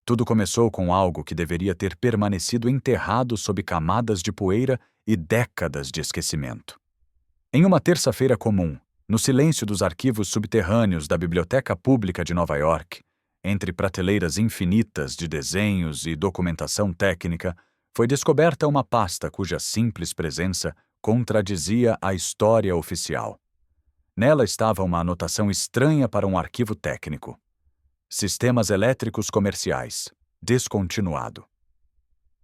Tudo começou com algo que deveria ter permanecido enterrado sob camadas de poeira e décadas de esquecimento. Em uma terça-feira comum, no silêncio dos arquivos subterrâneos da Biblioteca Pública de Nova York, entre prateleiras infinitas de desenhos e documentação técnica, foi descoberta uma pasta cuja simples presença contradizia a história oficial. Nela estava uma anotação estranha para um arquivo técnico. Sistemas elétricos comerciais, descontinuado.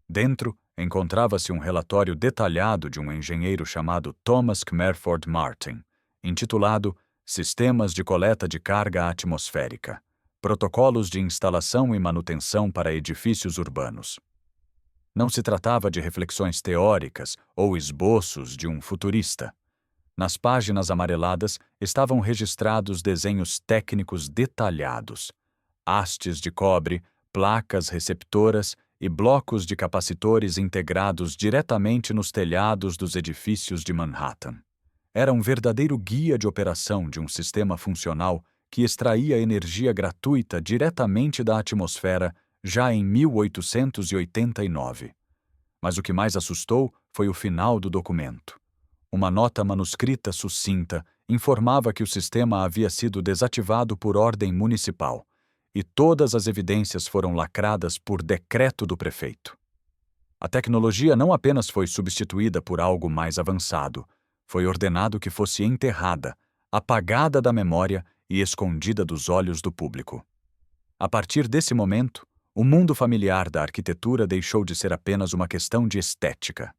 Dentro, encontrava-se um relatório detalhado de um engenheiro chamado Thomas Kmerford Martin, intitulado Sistemas de Coleta de Carga Atmosférica, Protocolos de Instalação e Manutenção para Edifícios Urbanos. Não se tratava de reflexões teóricas ou esboços de um futurista. Nas páginas amareladas estavam registrados desenhos técnicos detalhados, hastes de cobre, placas receptoras e blocos de capacitores integrados diretamente nos telhados dos edifícios de Manhattan. Era um verdadeiro guia de operação de um sistema funcional que extraía energia gratuita diretamente da atmosfera já em 1889. Mas o que mais assustou foi o final do documento. Uma nota manuscrita sucinta informava que o sistema havia sido desativado por ordem municipal, e todas as evidências foram lacradas por decreto do prefeito. A tecnologia não apenas foi substituída por algo mais avançado, foi ordenado que fosse enterrada, apagada da memória e escondida dos olhos do público. A partir desse momento, o mundo familiar da arquitetura deixou de ser apenas uma questão de estética.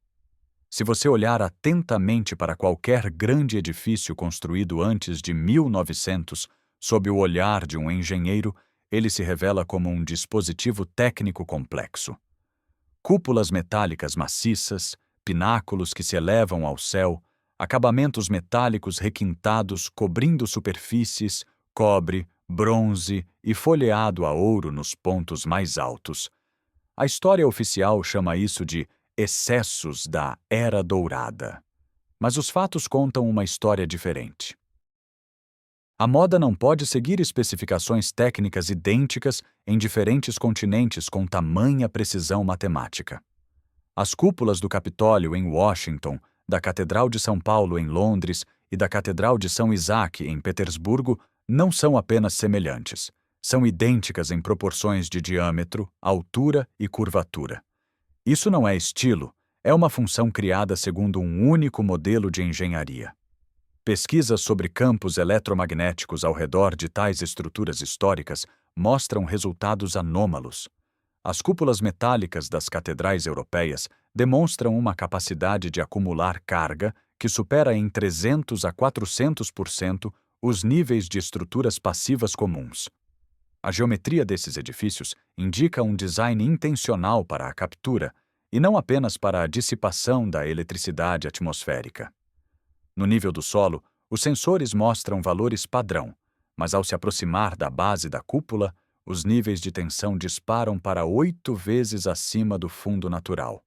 Se você olhar atentamente para qualquer grande edifício construído antes de 1900, sob o olhar de um engenheiro, ele se revela como um dispositivo técnico complexo. Cúpulas metálicas maciças, pináculos que se elevam ao céu, acabamentos metálicos requintados cobrindo superfícies, cobre, bronze e folheado a ouro nos pontos mais altos. A história oficial chama isso de excessos da Era Dourada. Mas os fatos contam uma história diferente. A moda não pode seguir especificações técnicas idênticas em diferentes continentes com tamanha precisão matemática. As cúpulas do Capitólio em Washington, da Catedral de São Paulo em Londres e da Catedral de São Isaac em Petersburgo não são apenas semelhantes, são idênticas em proporções de diâmetro, altura e curvatura. Isso não é estilo, é uma função criada segundo um único modelo de engenharia. Pesquisas sobre campos eletromagnéticos ao redor de tais estruturas históricas mostram resultados anômalos. As cúpulas metálicas das catedrais europeias demonstram uma capacidade de acumular carga que supera em 300 a 400% os níveis de estruturas passivas comuns. A geometria desses edifícios indica um design intencional para a captura e não apenas para a dissipação da eletricidade atmosférica. No nível do solo, os sensores mostram valores padrão, mas ao se aproximar da base da cúpula, os níveis de tensão disparam para 8 vezes acima do fundo natural.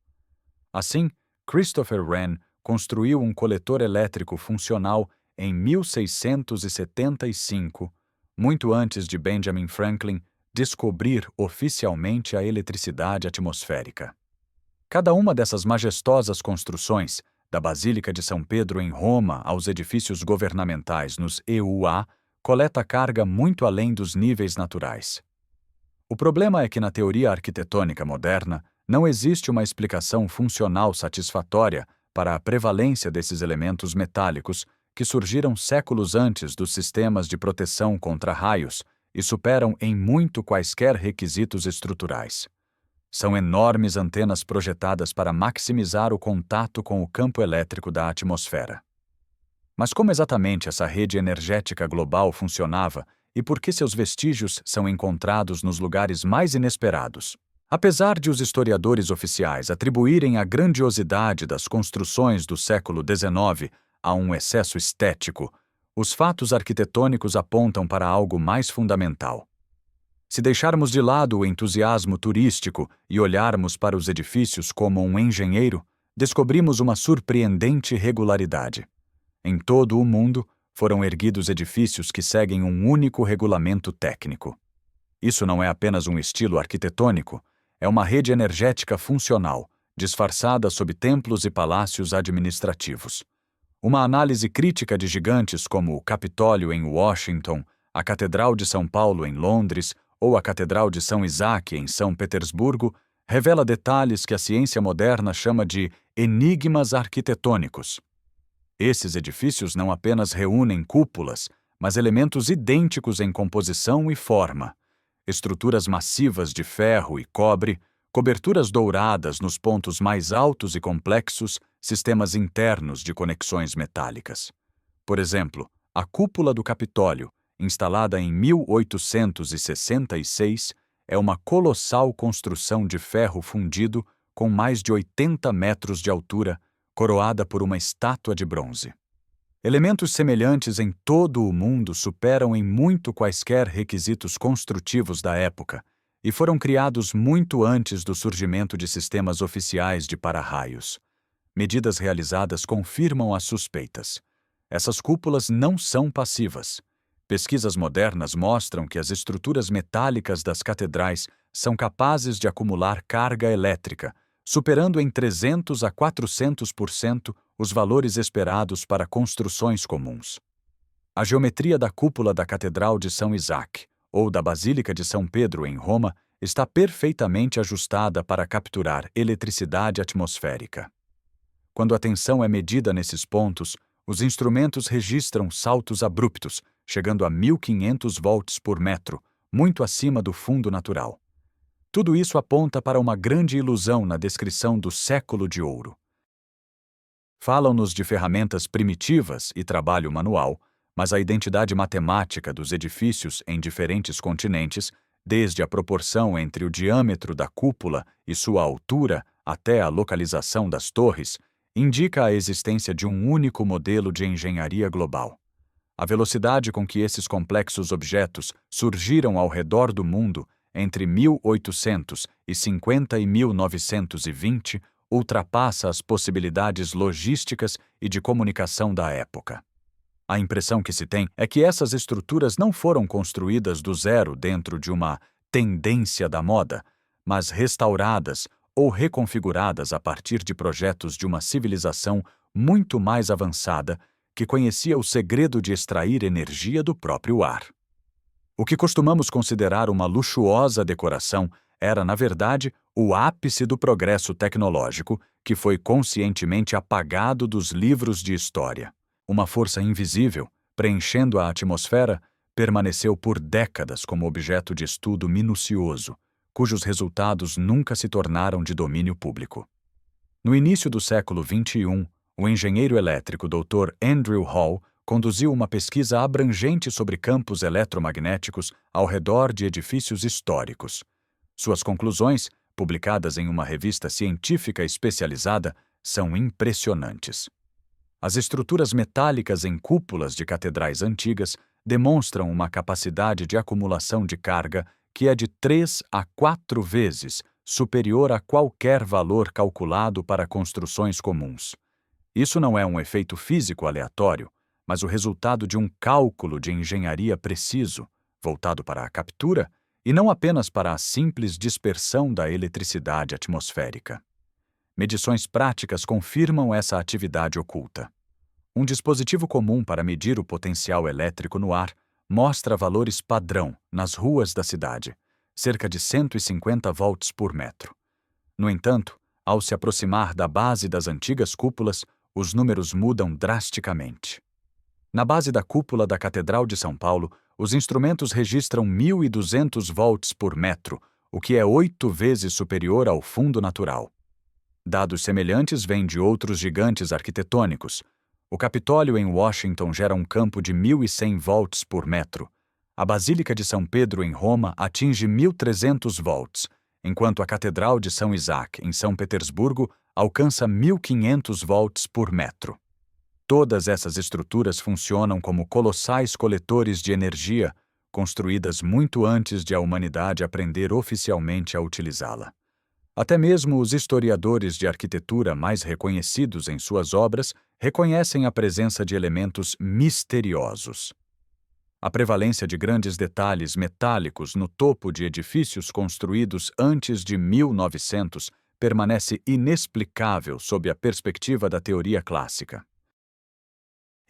Assim, Christopher Wren construiu um coletor elétrico funcional em 1675, muito antes de Benjamin Franklin descobrir oficialmente a eletricidade atmosférica. Cada uma dessas majestosas construções, da Basílica de São Pedro em Roma aos edifícios governamentais nos EUA, coleta carga muito além dos níveis naturais. O problema é que na teoria arquitetônica moderna não existe uma explicação funcional satisfatória para a prevalência desses elementos metálicos que surgiram séculos antes dos sistemas de proteção contra raios e superam em muito quaisquer requisitos estruturais. São enormes antenas projetadas para maximizar o contato com o campo elétrico da atmosfera. Mas como exatamente essa rede energética global funcionava e por que seus vestígios são encontrados nos lugares mais inesperados? Apesar de os historiadores oficiais atribuírem a grandiosidade das construções do século XIX a um excesso estético, os fatos arquitetônicos apontam para algo mais fundamental. Se deixarmos de lado o entusiasmo turístico e olharmos para os edifícios como um engenheiro, descobrimos uma surpreendente regularidade. Em todo o mundo, foram erguidos edifícios que seguem um único regulamento técnico. Isso não é apenas um estilo arquitetônico, é uma rede energética funcional, disfarçada sob templos e palácios administrativos. Uma análise crítica de gigantes como o Capitólio em Washington, a Catedral de São Paulo em Londres ou a Catedral de São Isaac em São Petersburgo revela detalhes que a ciência moderna chama de enigmas arquitetônicos. Esses edifícios não apenas reúnem cúpulas, mas elementos idênticos em composição e forma. Estruturas massivas de ferro e cobre, coberturas douradas nos pontos mais altos e complexos, sistemas internos de conexões metálicas. Por exemplo, a cúpula do Capitólio, instalada em 1866, é uma colossal construção de ferro fundido com mais de 80 metros de altura, coroada por uma estátua de bronze. Elementos semelhantes em todo o mundo superam em muito quaisquer requisitos construtivos da época e foram criados muito antes do surgimento de sistemas oficiais de para-raios. Medidas realizadas confirmam as suspeitas. Essas cúpulas não são passivas. Pesquisas modernas mostram que as estruturas metálicas das catedrais são capazes de acumular carga elétrica, superando em 300 a 400% os valores esperados para construções comuns. A geometria da cúpula da Catedral de São Isaac, ou da Basílica de São Pedro, em Roma, está perfeitamente ajustada para capturar eletricidade atmosférica. Quando a tensão é medida nesses pontos, os instrumentos registram saltos abruptos, chegando a 1.500 volts por metro, muito acima do fundo natural. Tudo isso aponta para uma grande ilusão na descrição do século de ouro. Falam-nos de ferramentas primitivas e trabalho manual, mas a identidade matemática dos edifícios em diferentes continentes, desde a proporção entre o diâmetro da cúpula e sua altura até a localização das torres, indica a existência de um único modelo de engenharia global. A velocidade com que esses complexos objetos surgiram ao redor do mundo entre 1850 e 1920 ultrapassa as possibilidades logísticas e de comunicação da época. A impressão que se tem é que essas estruturas não foram construídas do zero dentro de uma tendência da moda, mas restauradas ou reconfiguradas a partir de projetos de uma civilização muito mais avançada que conhecia o segredo de extrair energia do próprio ar. O que costumamos considerar uma luxuosa decoração era, na verdade, o ápice do progresso tecnológico que foi conscientemente apagado dos livros de história. Uma força invisível, preenchendo a atmosfera, permaneceu por décadas como objeto de estudo minucioso, cujos resultados nunca se tornaram de domínio público. No início do século XXI, o engenheiro elétrico Dr. Andrew Hall conduziu uma pesquisa abrangente sobre campos eletromagnéticos ao redor de edifícios históricos. Suas conclusões, publicadas em uma revista científica especializada, são impressionantes. As estruturas metálicas em cúpulas de catedrais antigas demonstram uma capacidade de acumulação de carga que é de 3 a 4 vezes superior a qualquer valor calculado para construções comuns. Isso não é um efeito físico aleatório, mas o resultado de um cálculo de engenharia preciso, voltado para a captura, e não apenas para a simples dispersão da eletricidade atmosférica. Medições práticas confirmam essa atividade oculta. Um dispositivo comum para medir o potencial elétrico no ar mostra valores padrão nas ruas da cidade, cerca de 150 volts por metro. No entanto, ao se aproximar da base das antigas cúpulas, os números mudam drasticamente. Na base da cúpula da Catedral de São Paulo, os instrumentos registram 1.200 volts por metro, o que é 8 vezes superior ao fundo natural. Dados semelhantes vêm de outros gigantes arquitetônicos. O Capitólio em Washington gera um campo de 1.100 volts por metro. A Basílica de São Pedro em Roma atinge 1.300 volts, enquanto a Catedral de São Isaac em São Petersburgo alcança 1.500 volts por metro. Todas essas estruturas funcionam como colossais coletores de energia, construídas muito antes de a humanidade aprender oficialmente a utilizá-la. Até mesmo os historiadores de arquitetura mais reconhecidos em suas obras reconhecem a presença de elementos misteriosos. A prevalência de grandes detalhes metálicos no topo de edifícios construídos antes de 1900 permanece inexplicável sob a perspectiva da teoria clássica.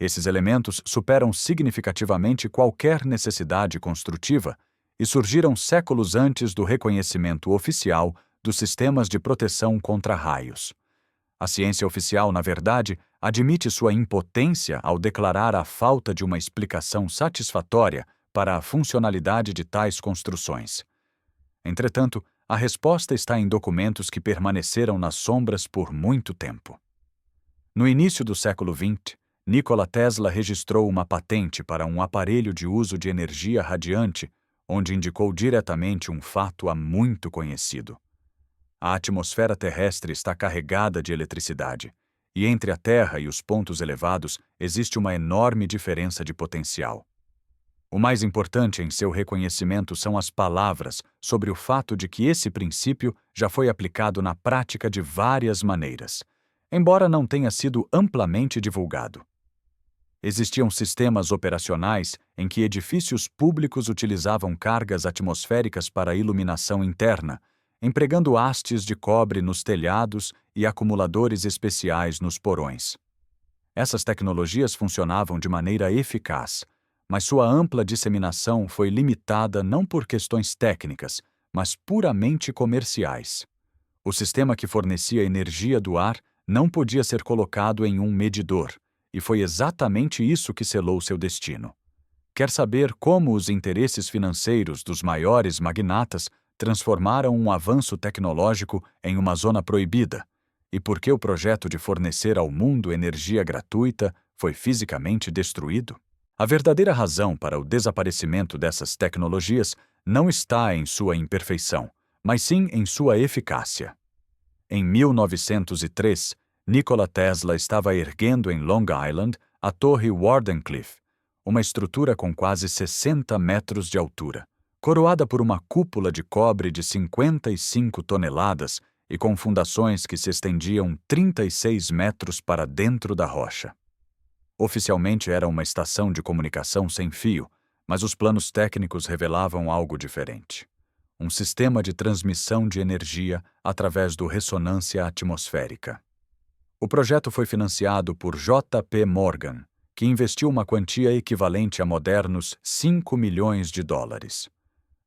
Esses elementos superam significativamente qualquer necessidade construtiva e surgiram séculos antes do reconhecimento oficial dos sistemas de proteção contra raios. A ciência oficial, na verdade, admite sua impotência ao declarar a falta de uma explicação satisfatória para a funcionalidade de tais construções. Entretanto, a resposta está em documentos que permaneceram nas sombras por muito tempo. No início do século XX, Nikola Tesla registrou uma patente para um aparelho de uso de energia radiante, onde indicou diretamente um fato há muito conhecido. A atmosfera terrestre está carregada de eletricidade, e entre a Terra e os pontos elevados existe uma enorme diferença de potencial. O mais importante em seu reconhecimento são as palavras sobre o fato de que esse princípio já foi aplicado na prática de várias maneiras, embora não tenha sido amplamente divulgado. Existiam sistemas operacionais em que edifícios públicos utilizavam cargas atmosféricas para iluminação interna, empregando hastes de cobre nos telhados e acumuladores especiais nos porões. Essas tecnologias funcionavam de maneira eficaz, mas sua ampla disseminação foi limitada não por questões técnicas, mas puramente comerciais. O sistema que fornecia energia do ar não podia ser colocado em um medidor, e foi exatamente isso que selou seu destino. Quer saber como os interesses financeiros dos maiores magnatas transformaram um avanço tecnológico em uma zona proibida, e por que o projeto de fornecer ao mundo energia gratuita foi fisicamente destruído? A verdadeira razão para o desaparecimento dessas tecnologias não está em sua imperfeição, mas sim em sua eficácia. Em 1903, Nikola Tesla estava erguendo em Long Island a Torre Wardenclyffe, uma estrutura com quase 60 metros de altura, coroada por uma cúpula de cobre de 55 toneladas e com fundações que se estendiam 36 metros para dentro da rocha. Oficialmente era uma estação de comunicação sem fio, mas os planos técnicos revelavam algo diferente. Um sistema de transmissão de energia através do ressonância atmosférica. O projeto foi financiado por J.P. Morgan, que investiu uma quantia equivalente a modernos $5 milhões.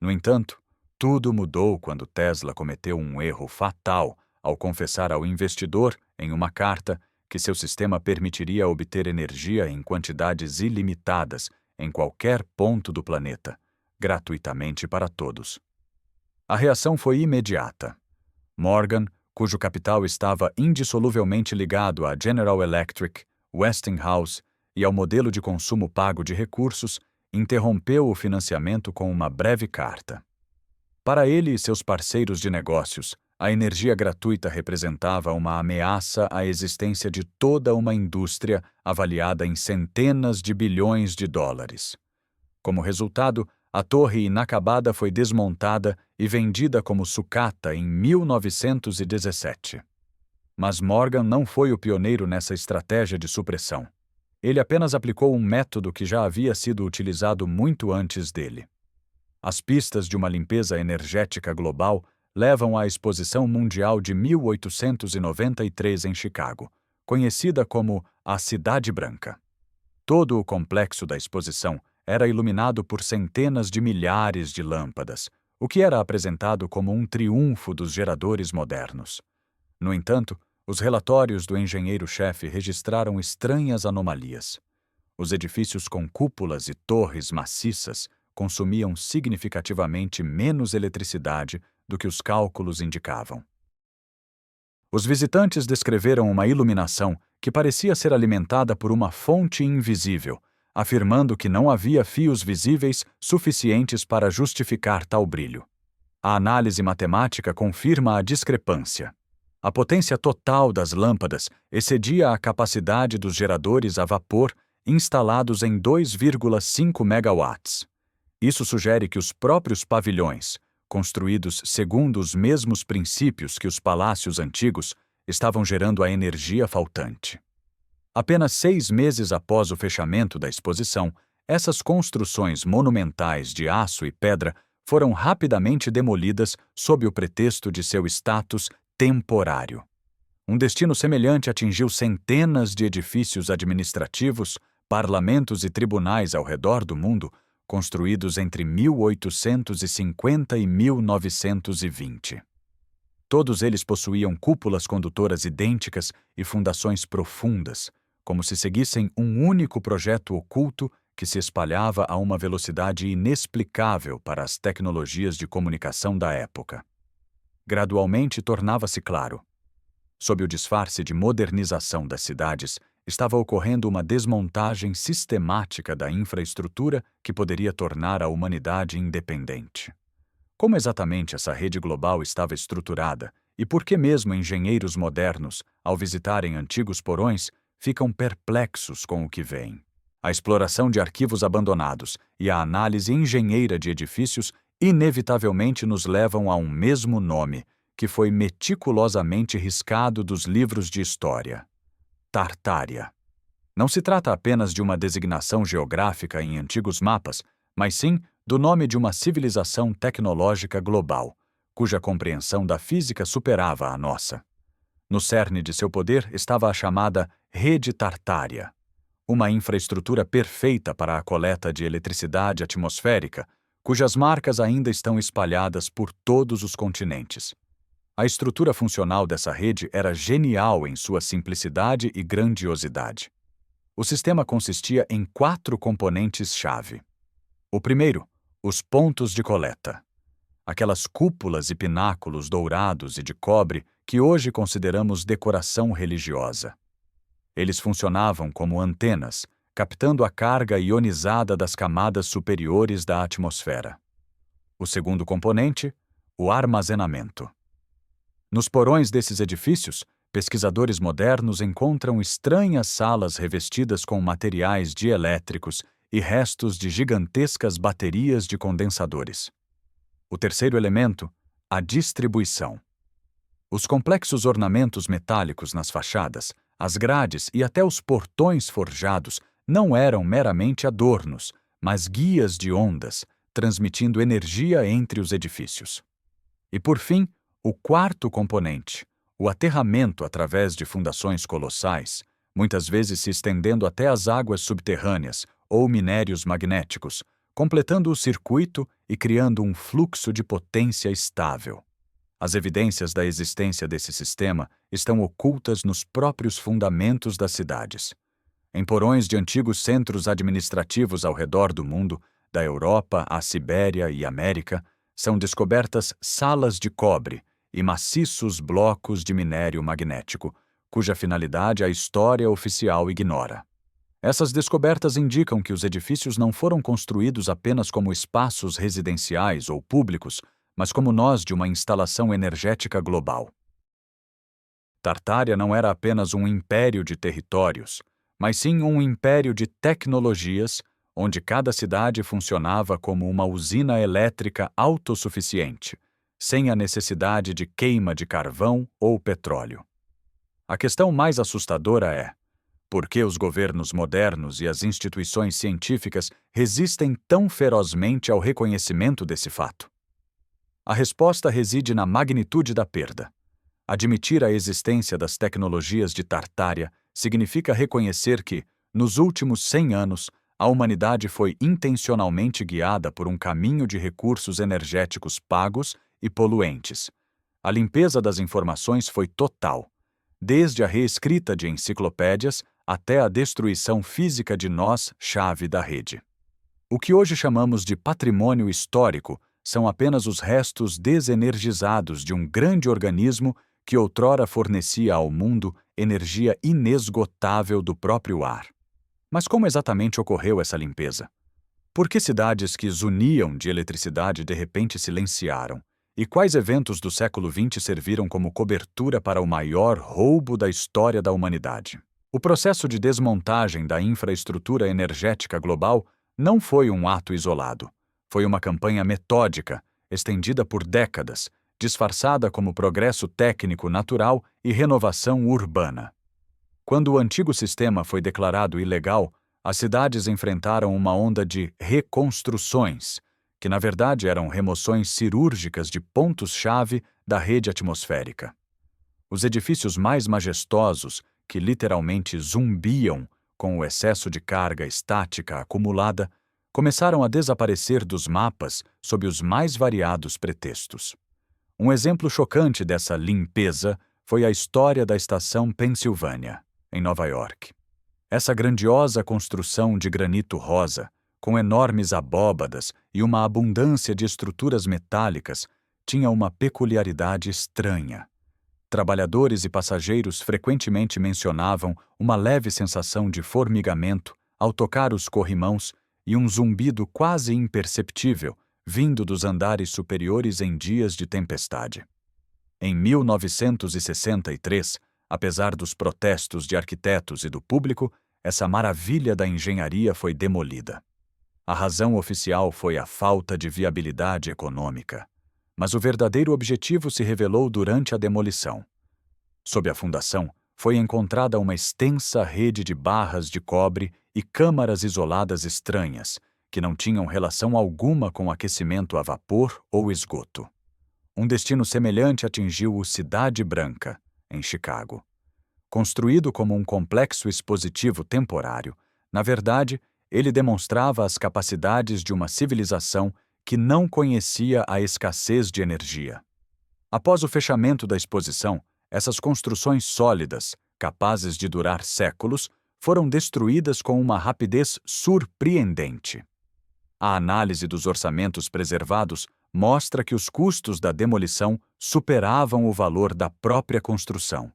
No entanto, tudo mudou quando Tesla cometeu um erro fatal ao confessar ao investidor, em uma carta, que seu sistema permitiria obter energia em quantidades ilimitadas em qualquer ponto do planeta, gratuitamente para todos. A reação foi imediata. Morgan, cujo capital estava indissoluvelmente ligado à General Electric, Westinghouse e ao modelo de consumo pago de recursos, interrompeu o financiamento com uma breve carta. Para ele e seus parceiros de negócios, a energia gratuita representava uma ameaça à existência de toda uma indústria avaliada em centenas de bilhões de dólares. Como resultado, a torre inacabada foi desmontada e vendida como sucata em 1917. Mas Morgan não foi o pioneiro nessa estratégia de supressão. Ele apenas aplicou um método que já havia sido utilizado muito antes dele. As pistas de uma limpeza energética global levam à Exposição Mundial de 1893 em Chicago, conhecida como a Cidade Branca. Todo o complexo da exposição era iluminado por centenas de milhares de lâmpadas, o que era apresentado como um triunfo dos geradores modernos. No entanto, os relatórios do engenheiro-chefe registraram estranhas anomalias. Os edifícios com cúpulas e torres maciças consumiam significativamente menos eletricidade do que os cálculos indicavam. Os visitantes descreveram uma iluminação que parecia ser alimentada por uma fonte invisível, afirmando que não havia fios visíveis suficientes para justificar tal brilho. A análise matemática confirma a discrepância. A potência total das lâmpadas excedia a capacidade dos geradores a vapor instalados em 2,5 megawatts. Isso sugere que os próprios pavilhões, construídos segundo os mesmos princípios que os palácios antigos, estavam gerando a energia faltante. Apenas 6 meses após o fechamento da exposição, Essas construções monumentais de aço e pedra foram rapidamente demolidas sob o pretexto de seu status temporário. Um destino semelhante atingiu centenas de edifícios administrativos, parlamentos e tribunais ao redor do mundo, construídos entre 1850 e 1920. Todos eles possuíam cúpulas condutoras idênticas e fundações profundas, como se seguissem um único projeto oculto que se espalhava a uma velocidade inexplicável para as tecnologias de comunicação da época. Gradualmente tornava-se claro. Sob o disfarce de modernização das cidades, estava ocorrendo uma desmontagem sistemática da infraestrutura que poderia tornar a humanidade independente. Como exatamente essa rede global estava estruturada e por que mesmo engenheiros modernos, ao visitarem antigos porões, ficam perplexos com o que veem? A exploração de arquivos abandonados e a análise engenheira de edifícios inevitavelmente nos levam a um mesmo nome, que foi meticulosamente riscado dos livros de história: Tartária. Não se trata apenas de uma designação geográfica em antigos mapas, mas sim do nome de uma civilização tecnológica global, cuja compreensão da física superava a nossa. No cerne de seu poder estava a chamada Rede Tartária, uma infraestrutura perfeita para a coleta de eletricidade atmosférica, cujas marcas ainda estão espalhadas por todos os continentes. A estrutura funcional dessa rede era genial em sua simplicidade e grandiosidade. O sistema consistia em 4 componentes-chave. O primeiro, os pontos de coleta. Aquelas cúpulas e pináculos dourados e de cobre que hoje consideramos decoração religiosa. Eles funcionavam como antenas, captando a carga ionizada das camadas superiores da atmosfera. O segundo componente, o armazenamento. Nos porões desses edifícios, pesquisadores modernos encontram estranhas salas revestidas com materiais dielétricos e restos de gigantescas baterias de condensadores. O terceiro elemento, a distribuição. Os complexos ornamentos metálicos nas fachadas, as grades e até os portões forjados não eram meramente adornos, mas guias de ondas, transmitindo energia entre os edifícios. E, por fim, o quarto componente, o aterramento através de fundações colossais, muitas vezes se estendendo até as águas subterrâneas ou minérios magnéticos, completando o circuito e criando um fluxo de potência estável. As evidências da existência desse sistema estão ocultas nos próprios fundamentos das cidades. Em porões de antigos centros administrativos ao redor do mundo, da Europa à Sibéria e América, são descobertas salas de cobre e maciços blocos de minério magnético, cuja finalidade a história oficial ignora. Essas descobertas indicam que os edifícios não foram construídos apenas como espaços residenciais ou públicos, mas como nós de uma instalação energética global. Tartária não era apenas um império de territórios, mas sim um império de tecnologias, onde cada cidade funcionava como uma usina elétrica autossuficiente, sem a necessidade de queima de carvão ou petróleo. A questão mais assustadora é: por que os governos modernos e as instituições científicas resistem tão ferozmente ao reconhecimento desse fato? A resposta reside na magnitude da perda. Admitir a existência das tecnologias de Tartária significa reconhecer que, nos últimos 100 anos, a humanidade foi intencionalmente guiada por um caminho de recursos energéticos pagos e poluentes. A limpeza das informações foi total, desde a reescrita de enciclopédias até a destruição física de nós-chave da rede. O que hoje chamamos de patrimônio histórico são apenas os restos desenergizados de um grande organismo que outrora fornecia ao mundo energia inesgotável do próprio ar. Mas como exatamente ocorreu essa limpeza? Por que cidades que zuniam de eletricidade de repente silenciaram? E quais eventos do século XX serviram como cobertura para o maior roubo da história da humanidade? O processo de desmontagem da infraestrutura energética global não foi um ato isolado. Foi uma campanha metódica, estendida por décadas, disfarçada como progresso técnico natural e renovação urbana. Quando o antigo sistema foi declarado ilegal, as cidades enfrentaram uma onda de reconstruções, que na verdade eram remoções cirúrgicas de pontos-chave da rede atmosférica. Os edifícios mais majestosos, que literalmente zumbiam com o excesso de carga estática acumulada, começaram a desaparecer dos mapas sob os mais variados pretextos. Um exemplo chocante dessa limpeza foi a história da estação Pensilvânia, em Nova York. Essa grandiosa construção de granito rosa, com enormes abóbadas e uma abundância de estruturas metálicas, tinha uma peculiaridade estranha. Trabalhadores e passageiros frequentemente mencionavam uma leve sensação de formigamento ao tocar os corrimãos e um zumbido quase imperceptível vindo dos andares superiores em dias de tempestade. Em 1963, apesar dos protestos de arquitetos e do público, essa maravilha da engenharia foi demolida. A razão oficial foi a falta de viabilidade econômica, mas o verdadeiro objetivo se revelou durante a demolição. Sob a fundação, foi encontrada uma extensa rede de barras de cobre e câmaras isoladas estranhas, que não tinham relação alguma com aquecimento a vapor ou esgoto. Um destino semelhante atingiu o Cidade Branca, em Chicago. Construído como um complexo expositivo temporário, na verdade, ele demonstrava as capacidades de uma civilização que não conhecia a escassez de energia. Após o fechamento da exposição, essas construções sólidas, capazes de durar séculos, foram destruídas com uma rapidez surpreendente. A análise dos orçamentos preservados mostra que os custos da demolição superavam o valor da própria construção.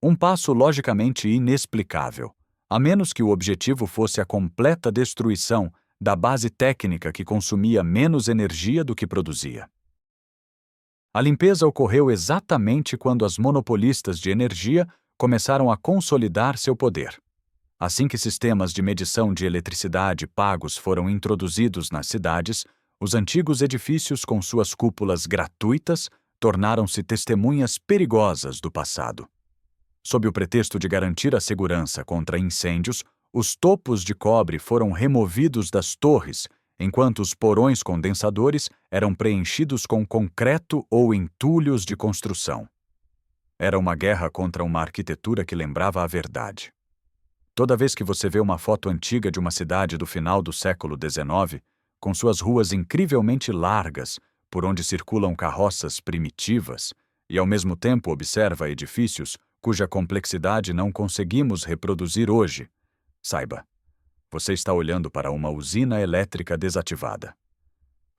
Um passo logicamente inexplicável, a menos que o objetivo fosse a completa destruição da base técnica que consumia menos energia do que produzia. A limpeza ocorreu exatamente quando as monopolistas de energia começaram a consolidar seu poder. Assim que sistemas de medição de eletricidade pagos foram introduzidos nas cidades, os antigos edifícios com suas cúpulas gratuitas tornaram-se testemunhas perigosas do passado. Sob o pretexto de garantir a segurança contra incêndios, os topos de cobre foram removidos das torres, enquanto os porões condensadores eram preenchidos com concreto ou entulhos de construção. Era uma guerra contra uma arquitetura que lembrava a verdade. Toda vez que você vê uma foto antiga de uma cidade do final do século XIX, com suas ruas incrivelmente largas, por onde circulam carroças primitivas, e ao mesmo tempo observa edifícios cuja complexidade não conseguimos reproduzir hoje, saiba, você está olhando para uma usina elétrica desativada.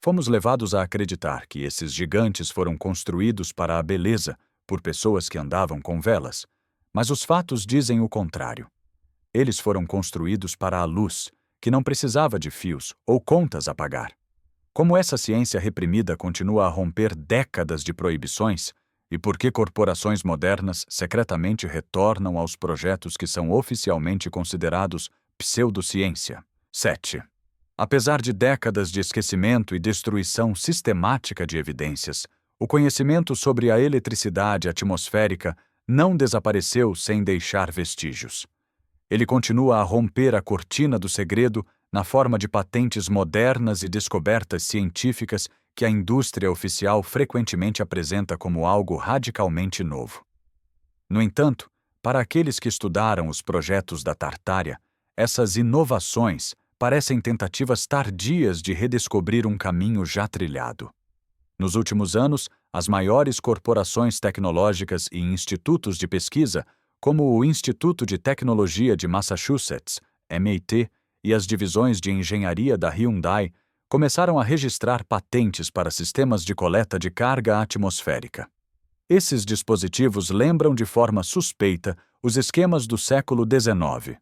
Fomos levados a acreditar que esses gigantes foram construídos para a beleza por pessoas que andavam com velas, mas os fatos dizem o contrário. Eles foram construídos para a luz, que não precisava de fios ou contas a pagar. Como essa ciência reprimida continua a romper décadas de proibições, e por que corporações modernas secretamente retornam aos projetos que são oficialmente considerados pseudociência. 7. Apesar de décadas de esquecimento e destruição sistemática de evidências, o conhecimento sobre a eletricidade atmosférica não desapareceu sem deixar vestígios. Ele continua a romper a cortina do segredo na forma de patentes modernas e descobertas científicas que a indústria oficial frequentemente apresenta como algo radicalmente novo. No entanto, para aqueles que estudaram os projetos da Tartária, essas inovações parecem tentativas tardias de redescobrir um caminho já trilhado. Nos últimos anos, as maiores corporações tecnológicas e institutos de pesquisa, como o Instituto de Tecnologia de Massachusetts, MIT, e as divisões de engenharia da Hyundai, começaram a registrar patentes para sistemas de coleta de carga atmosférica. Esses dispositivos lembram de forma suspeita os esquemas do século XIX.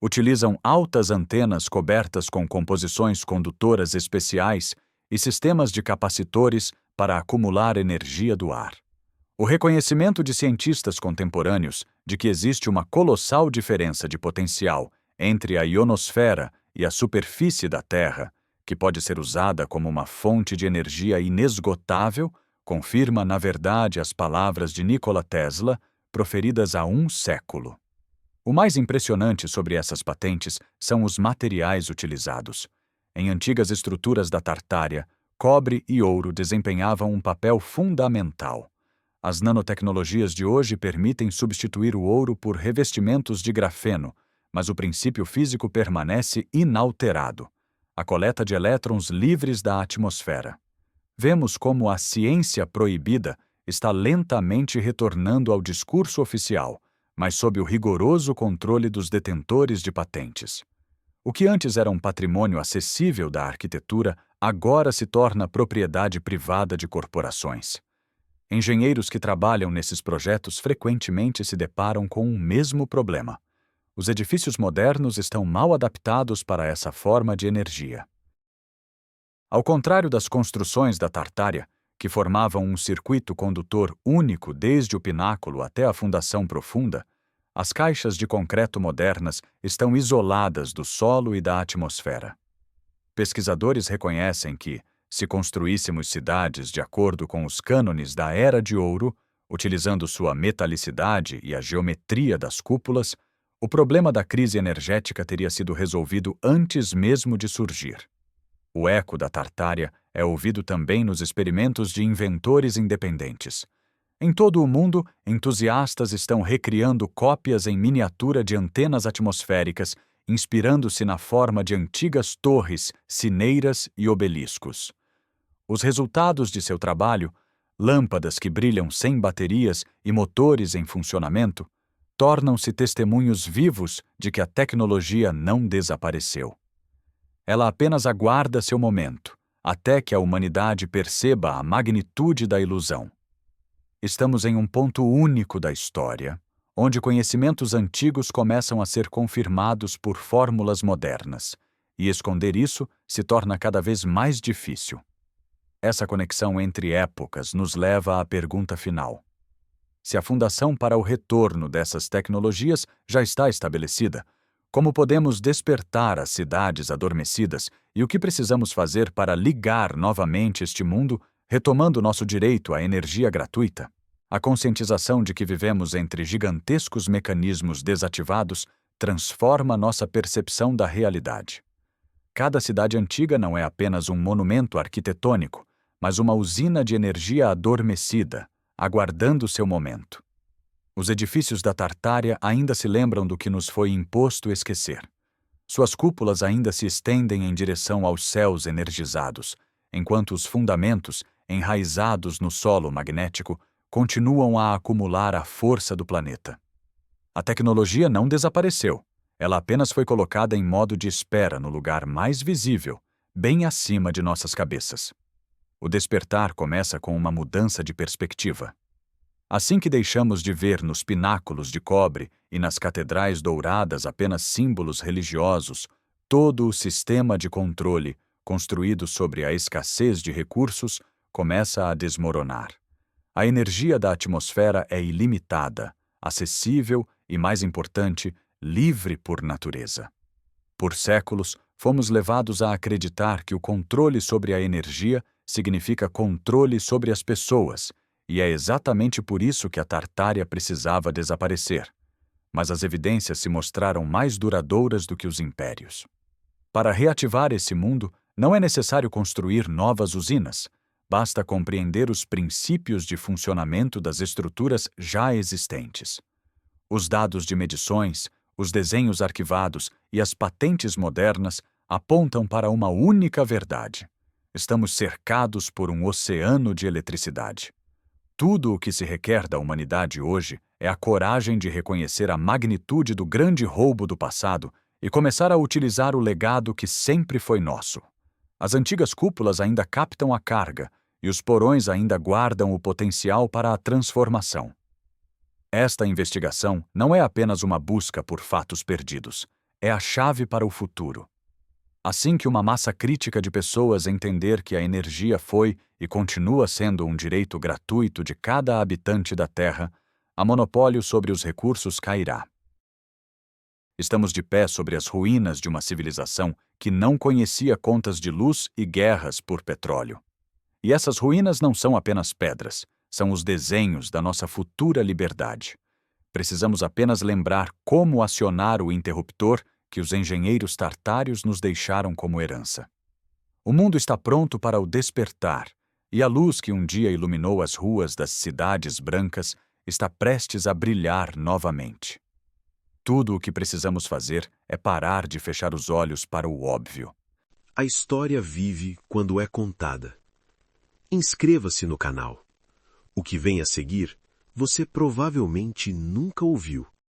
Utilizam altas antenas cobertas com composições condutoras especiais e sistemas de capacitores para acumular energia do ar. O reconhecimento de cientistas contemporâneos de que existe uma colossal diferença de potencial entre a ionosfera e a superfície da Terra, que pode ser usada como uma fonte de energia inesgotável, confirma, na verdade, as palavras de Nikola Tesla, proferidas há um século. O mais impressionante sobre essas patentes são os materiais utilizados. Em antigas estruturas da Tartária, cobre e ouro desempenhavam um papel fundamental. As nanotecnologias de hoje permitem substituir o ouro por revestimentos de grafeno, mas o princípio físico permanece inalterado: a coleta de elétrons livres da atmosfera. Vemos como a ciência proibida está lentamente retornando ao discurso oficial, mas sob o rigoroso controle dos detentores de patentes. O que antes era um patrimônio acessível da arquitetura, agora se torna propriedade privada de corporações. Engenheiros que trabalham nesses projetos frequentemente se deparam com o mesmo problema. Os edifícios modernos estão mal adaptados para essa forma de energia. Ao contrário das construções da Tartária, que formavam um circuito condutor único desde o pináculo até a fundação profunda, as caixas de concreto modernas estão isoladas do solo e da atmosfera. Pesquisadores reconhecem que, se construíssemos cidades de acordo com os cânones da Era de Ouro, utilizando sua metalicidade e a geometria das cúpulas, o problema da crise energética teria sido resolvido antes mesmo de surgir. O eco da Tartária é ouvido também nos experimentos de inventores independentes. Em todo o mundo, entusiastas estão recriando cópias em miniatura de antenas atmosféricas, inspirando-se na forma de antigas torres, sineiras e obeliscos. Os resultados de seu trabalho, lâmpadas que brilham sem baterias e motores em funcionamento, tornam-se testemunhos vivos de que a tecnologia não desapareceu. Ela apenas aguarda seu momento, até que a humanidade perceba a magnitude da ilusão. Estamos em um ponto único da história, onde conhecimentos antigos começam a ser confirmados por fórmulas modernas, e esconder isso se torna cada vez mais difícil. Essa conexão entre épocas nos leva à pergunta final. Se a fundação para o retorno dessas tecnologias já está estabelecida, como podemos despertar as cidades adormecidas e o que precisamos fazer para ligar novamente este mundo, retomando nosso direito à energia gratuita? A conscientização de que vivemos entre gigantescos mecanismos desativados transforma nossa percepção da realidade. Cada cidade antiga não é apenas um monumento arquitetônico, mas uma usina de energia adormecida, aguardando seu momento. Os edifícios da Tartária ainda se lembram do que nos foi imposto esquecer. Suas cúpulas ainda se estendem em direção aos céus energizados, enquanto os fundamentos, enraizados no solo magnético, continuam a acumular a força do planeta. A tecnologia não desapareceu, ela apenas foi colocada em modo de espera no lugar mais visível, bem acima de nossas cabeças. O despertar começa com uma mudança de perspectiva. Assim que deixamos de ver nos pináculos de cobre e nas catedrais douradas apenas símbolos religiosos, todo o sistema de controle, construído sobre a escassez de recursos, começa a desmoronar. A energia da atmosfera é ilimitada, acessível e, mais importante, livre por natureza. Por séculos, fomos levados a acreditar que o controle sobre a energia significa controle sobre as pessoas, e é exatamente por isso que a Tartária precisava desaparecer. Mas as evidências se mostraram mais duradouras do que os impérios. Para reativar esse mundo, não é necessário construir novas usinas. Basta compreender os princípios de funcionamento das estruturas já existentes. Os dados de medições, os desenhos arquivados e as patentes modernas apontam para uma única verdade: estamos cercados por um oceano de eletricidade. Tudo o que se requer da humanidade hoje é a coragem de reconhecer a magnitude do grande roubo do passado e começar a utilizar o legado que sempre foi nosso. As antigas cúpulas ainda captam a carga e os porões ainda guardam o potencial para a transformação. Esta investigação não é apenas uma busca por fatos perdidos, é a chave para o futuro. Assim que uma massa crítica de pessoas entender que a energia foi e continua sendo um direito gratuito de cada habitante da Terra, a monopólio sobre os recursos cairá. Estamos de pé sobre as ruínas de uma civilização que não conhecia contas de luz e guerras por petróleo. E essas ruínas não são apenas pedras, são os desenhos da nossa futura liberdade. Precisamos apenas lembrar como acionar o interruptor que os engenheiros tartários nos deixaram como herança. O mundo está pronto para o despertar, e a luz que um dia iluminou as ruas das cidades brancas está prestes a brilhar novamente. Tudo o que precisamos fazer é parar de fechar os olhos para o óbvio. A história vive quando é contada. Inscreva-se no canal. O que vem a seguir, você provavelmente nunca ouviu.